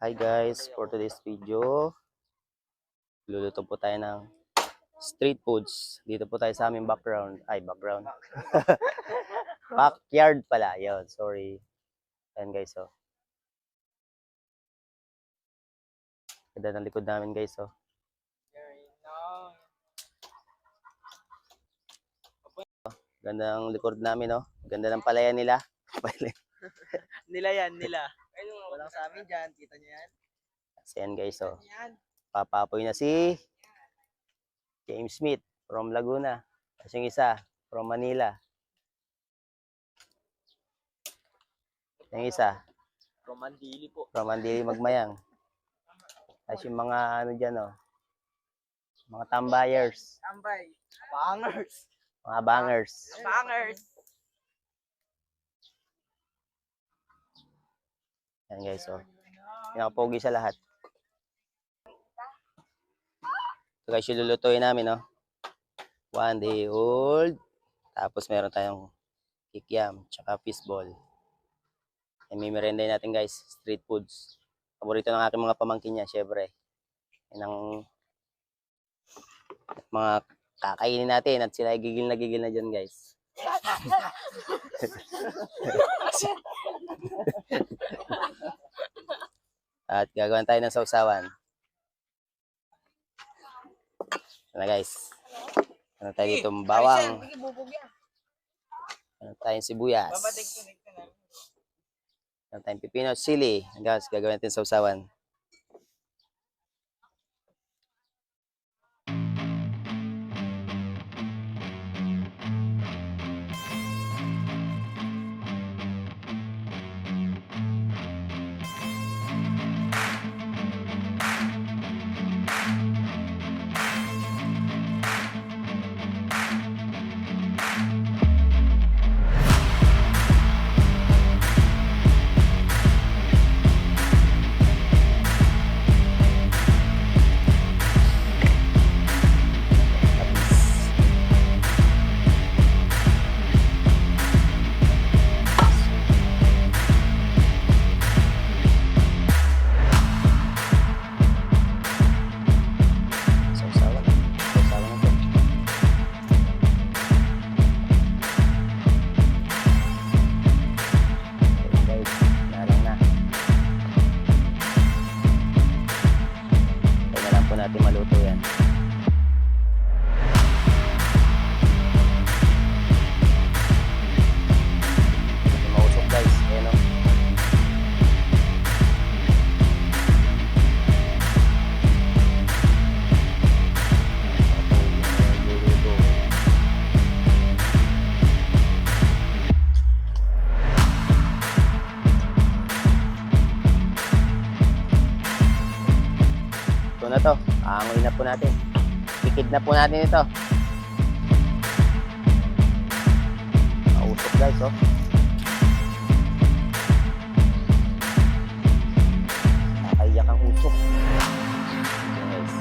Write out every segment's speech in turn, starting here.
Hi guys, for today's video, luluto po tayo ng street foods. Dito po tayo sa aming background. Backyard pala, yun, sorry. Ayan guys, oh. Ganda ng likod namin guys, oh. Ganda ng likod namin, oh. Ganda ng palayan nila. Nila. Walang sa amin dyan. Kita niyo yan? Kasi yan guys, oh. Papapoy na si James Smith from Laguna. Kasi yung isa, from Manila. Yung isa, From Mandili po. from Mandili Magmayang. Kasi yung mga ano dyan, oh. Mga tambayers. Tambay. Bangers. Mga bangers. Bangers. Yan guys, so. Pinakapogi sa lahat. So guys, yung lulutuin namin, no? 1 day old. Tapos meron tayong kikiam, tsaka fishball. And may merenday natin guys, street foods. Paborito ng aking mga pamangkin niya, syempre. Yan ang mga kakainin natin at sila ay gigil na dyan guys. At gagawin tayo ng sausawan. Ano guys? Ano tayo dito? Bawang. Ano tayong sibuyas. Ano tayong pipino, sili. Guys, gagawin natin sausawan. Natin maluto yan. Mausok guys, ayan o. Ito na to. Aangoy na po natin. Tikid na po natin ito. Mausok guys, oh. Nakaiyak ang usok. Guys.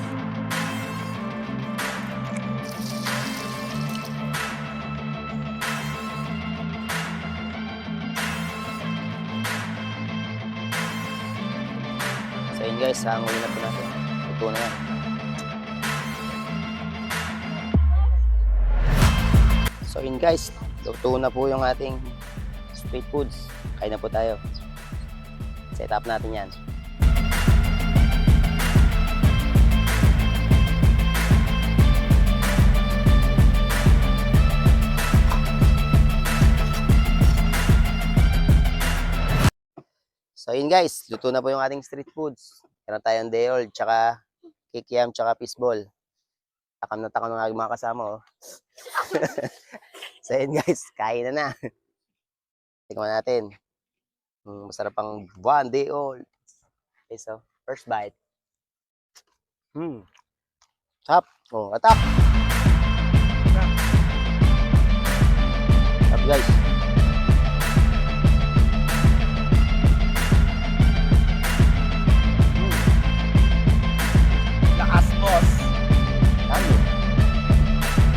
So yun guys, aangoy na po natin. Ito na yan. So yun guys, luto na po yung ating street foods. Kain na po tayo. Set up natin yan. So yun guys, luto na po yung ating street foods. Meron tayong day old, tsaka kikiam, tsaka fishball. Takam na takam ng aking mga kasama, oh. So yun guys, kain na. Tingnan natin. Masarap pang 1 day old. Okay, so first bite. Tap. Oh, atap. Tap guys. Lakas boss.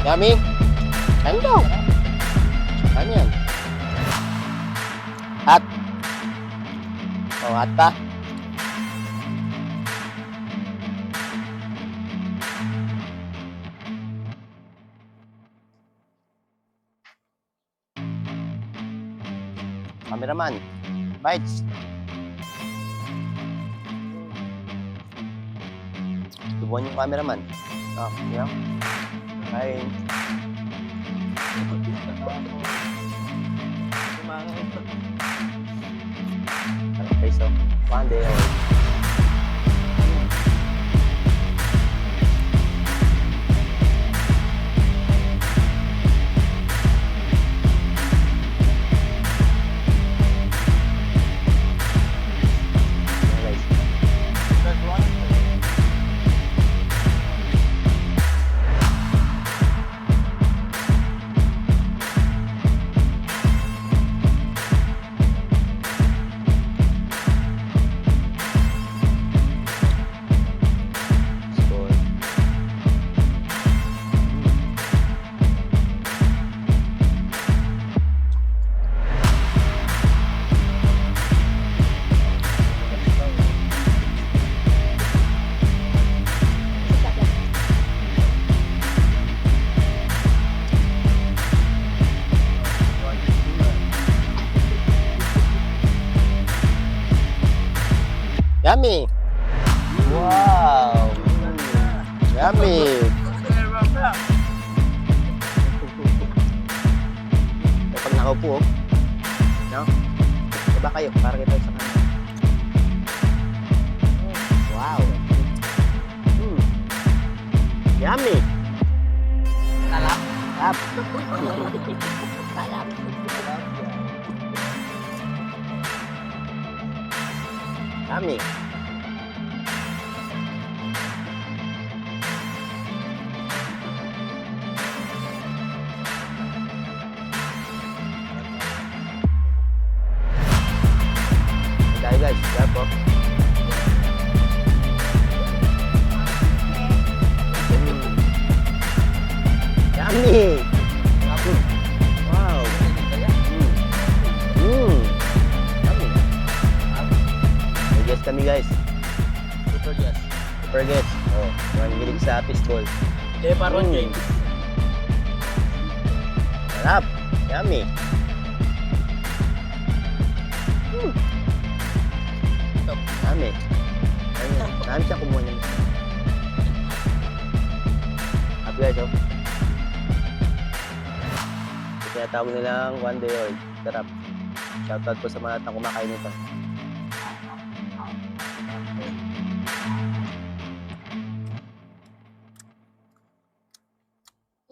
Yummy. Ano daw? Ano yan? Hot. Oh, hot pa. Cameraman. Bites. Tubuhan yung cameraman. Oh, yeah. Hi. Okay, so, one day old. Yummy! Wow! Yummy! Pag nakaupo, no? Baba kayo, para kita sa kanila. Wow! Yummy! Talap. Tap! Talap. Yummy! Dahil guys, kaya po. Yummy! Wow! Yummy! May guess kami guys. Super yes. Super guess. Oh, mangilig sa fishball. Hindi, parang Mm. James. Sarap! Yummy! Yummy! Yummy! Dami siya kumuha niya. Happy guys, oh. Kaya tawag nilang one day old. Sarap. Shoutout po sa mga natang kumakain nito.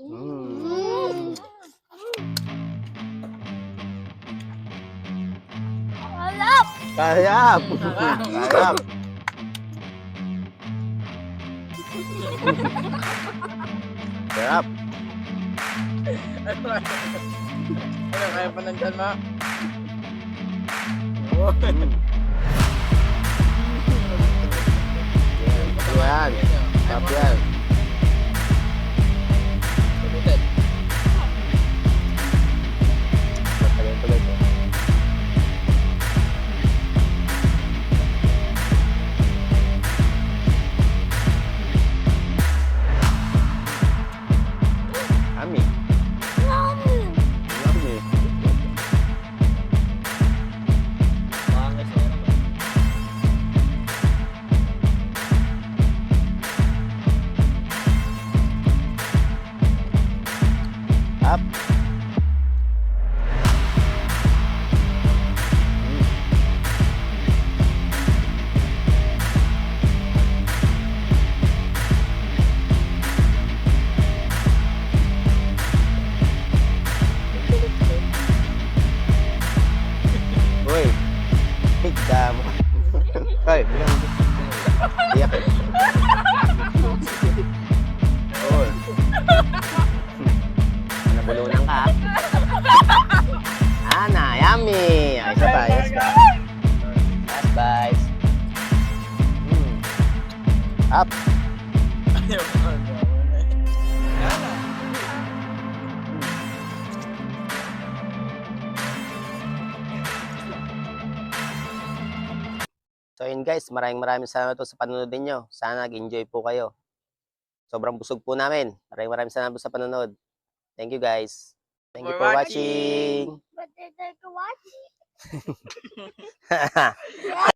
Mm. Harap! Sayap! Sayap! Sarap! Ano, kaya pa nandyan, ma? Mm. Yan. Sarap yan. Tulutin. Pagkain ito guys. Yummy. Yummy. Bangis na yan. Up. Uy. Higda mo. Hoy, bilang mo. Iyak eh. Uy. Nabulunan ka. Ana, yummy. Ay, isa pa, yes pa. Last bites. Up. Ayaw ko na. Yan na. So yun guys, maraming salamat po sa panonood ninyo. Sana nag-enjoy po kayo. Sobrang busog po namin. Maraming salamat po sa panonood. Thank you guys. Thank you for watching. But they're watching.